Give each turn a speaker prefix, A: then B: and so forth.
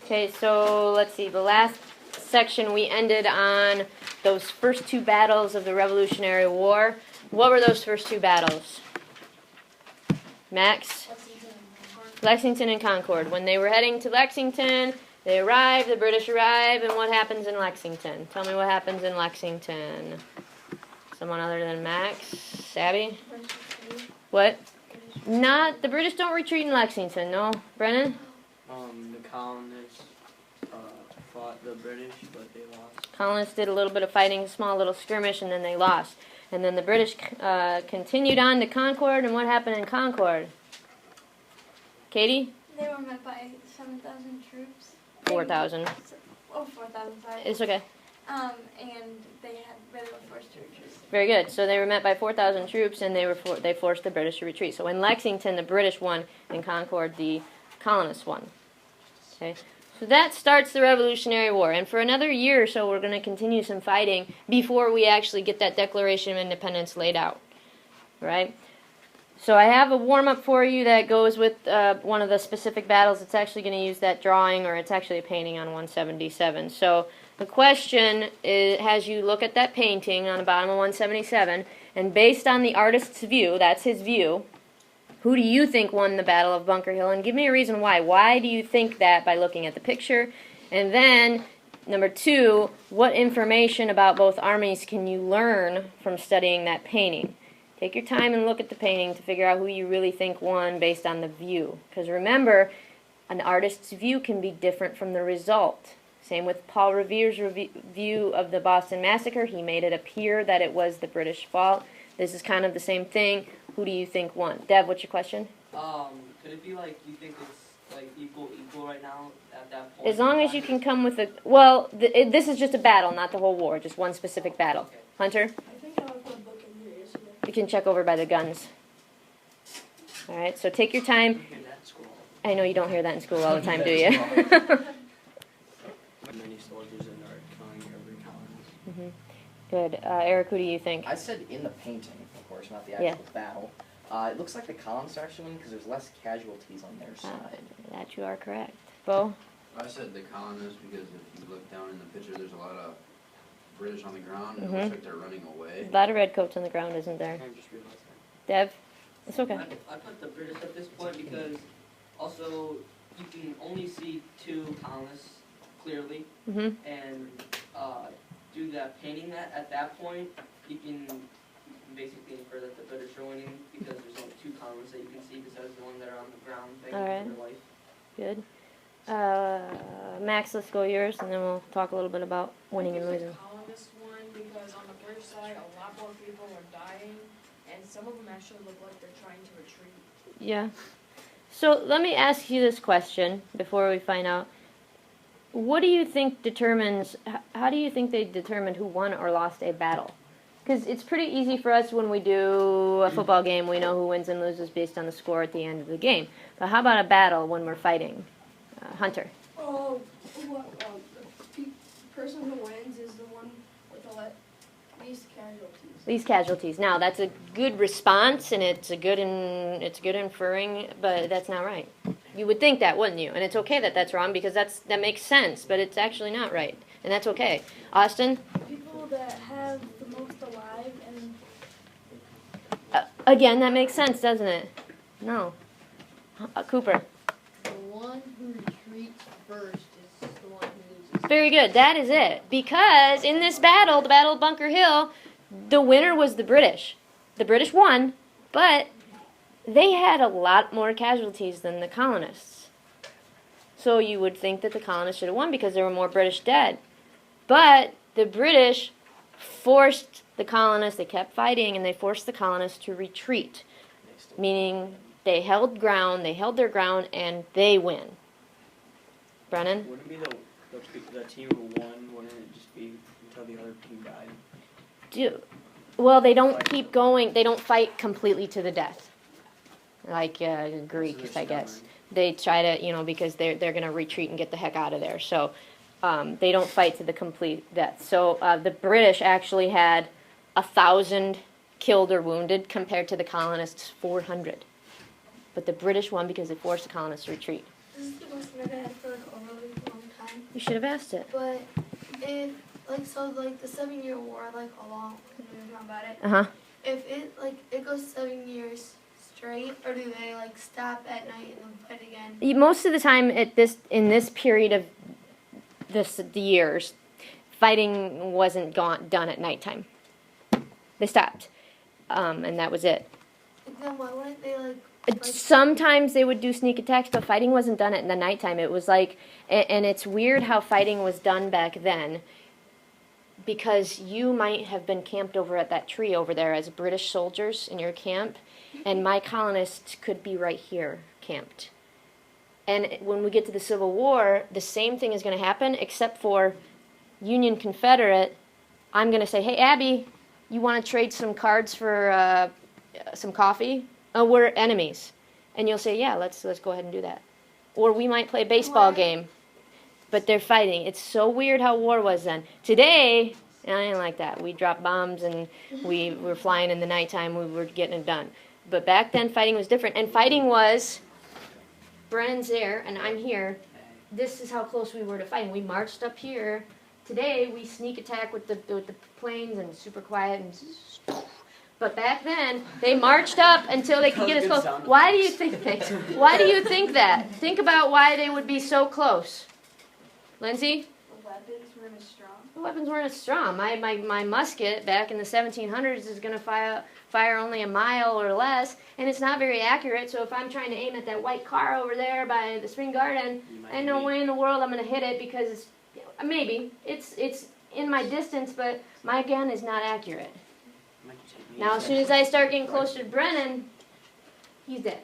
A: Okay, so let's see. The last section we ended on those first two battles of the Revolutionary War. What were those first two battles? Max? Lexington and Concord. When they were heading to Lexington, they arrive, the British arrive, and what happens in Lexington? Tell me what happens in Lexington. Someone other than Max? Sabby? What? The British don't retreat in Lexington, no? Brennan?
B: The colonists fought the British, but they lost.
A: Colonists did a little bit of fighting, a small little skirmish, and then they lost. And then the British continued on to Concord, and what happened in Concord? Katie?
C: They were met by 7,000 troops.
A: 4,000.
C: Oh, 4,000, sorry.
A: It's okay.
C: And they were forced to retreat.
A: Very good. So they were met by 4,000 troops, and they forced the British to retreat. So in Lexington, the British won. In Concord, the colonists won. Okay. So that starts the Revolutionary War. And for another year or so, we're going to continue some fighting before we actually get that Declaration of Independence laid out. Right? So I have a warm-up for you that goes with one of the specific battles. It's actually going to use that drawing, or it's actually a painting on 177. So the question has you look at that painting on the bottom of 177, and based on the artist's view, that's his view, who do you think won the Battle of Bunker Hill? And give me a reason why. Why do you think that by looking at the picture? And then, number two, what information about both armies can you learn from studying that painting? Take your time and look at the painting to figure out who you really think won based on the view. Because remember, an artist's view can be different from the result. Same with Paul Revere's view of the Boston Massacre. He made it appear that it was the British fault. This is kind of the same thing. Who do you think won? Dev, what's your question?
B: Could it be like you think it's like equal right now at that point?
A: As long as you can come with a... Well, this is just a battle, not the whole war. Just one specific battle.
B: Okay.
A: Hunter?
D: I think I left my book in here yesterday.
A: You can check over by the guns. All right, so take your time.
B: You hear that in school.
A: I know you don't hear that in school all the time, do you?
B: Many soldiers in our killing every colonist.
A: Mm-hmm. Good. Eric, who do you think?
E: I said in the painting, of course, not the actual battle. It looks like the colonists are actually winning because there's less casualties on their side.
A: That you are correct. Bo?
F: I said the colonists because if you look down in the picture, there's a lot of British on the ground, and
A: Mhm.
F: it looks like they're running away.
A: A lot of redcoats on the ground, isn't there?
B: I just realized that.
A: Dev? It's okay.
B: I put the British at this point because also you can only see two colonists clearly,
A: Mm-hmm.
B: and do that painting at that point, you can basically infer that the British are winning because there's only two colonists that you can see besides the one that are on the ground fighting for their life.
A: Good. Max, let's go yours, and then we'll talk a little bit about winning and losing.
D: The colonists won because on the British side, a lot more people are dying, and some of them actually look like they're trying to retreat.
A: Yeah. So let me ask you this question before we find out. What do you think determines, how do you think they determined who won or lost a battle? Because it's pretty easy for us when we do a football game, we know who wins and loses based on the score at the end of the game. But how about a battle when we're fighting? Hunter?
D: Oh, the person who wins is the one with the least casualties.
A: Least casualties. Now, that's a good response, and it's a good inferring, but that's not right. You would think that, wouldn't you? And it's okay that that's wrong because that makes sense, but it's actually not right, and that's okay. Austin?
D: People that have the most alive and...
A: Again, that makes sense, doesn't it? No. Cooper?
G: The one who retreats first is the one who loses.
A: Very good. That is it. Because in this battle, the Battle of Bunker Hill, the winner was the British. The British won, but they had a lot more casualties than the colonists. So you would think that the colonists should have won because there were more British dead. But the British forced the colonists, they kept fighting, and they forced the colonists to retreat. Meaning they held their ground, and they win. Brennan?
B: Wouldn't it be the team who won? Wouldn't it just be until the other team died?
A: Well, they don't keep going. They don't fight completely to the death, like Greeks, I guess. They try to, because they're going to retreat and get the heck out of there. So they don't fight to the complete death. So the British actually had 1,000 killed or wounded compared to the colonists' 400. But the British won because they forced the colonists to retreat.
D: This is the most I've ever had for a really long
A: You should have asked it.
D: But if, like, so, like, the 7-year war, like, along, when we were talking about it,
A: Uh-huh.
D: if it, like, it goes 7 years straight, or do they, like, stop at night and then fight again?
A: Most of the time in this period of the years, fighting wasn't done at nighttime. They stopped. And that was it.
D: Then why wouldn't they, like,
A: Sometimes they would do sneak attacks, but fighting wasn't done at the nighttime. It was like, and it's weird how fighting was done back then, because you might have been camped over at that tree over there as British soldiers in your camp, and my colonists could be right here camped. And when we get to the Civil War, the same thing is going to happen, except for Union Confederate. I'm going to say, hey, Abby, you want to trade some cards for some coffee? Oh, we're enemies. And you'll say, yeah, let's go ahead and do that. Or we might play a baseball game, but they're fighting. It's so weird how war was then. Today, I ain't like that. We dropped bombs and we were flying in the nighttime. We were getting it done. But back then, fighting was different. And fighting was, Brennan's there and I'm here. This is how close we were to fighting. We marched up here. Today, we sneak attack with the planes and super quiet and. But back then, they marched up until they could get us close. Why do you think? Why do you think that? Think about why they would be so close. Lindsay?
C: The weapons weren't as strong.
A: The weapons weren't as strong. My musket back in the 1700s is going to fire only a mile or less, and it's not very accurate. So if I'm trying to aim at that white car over there by the Spring Garden, I know way in the world I'm going to hit it because it's in my distance, but my gun is not accurate. Now, as soon as I start getting closer to Brennan, he's dead.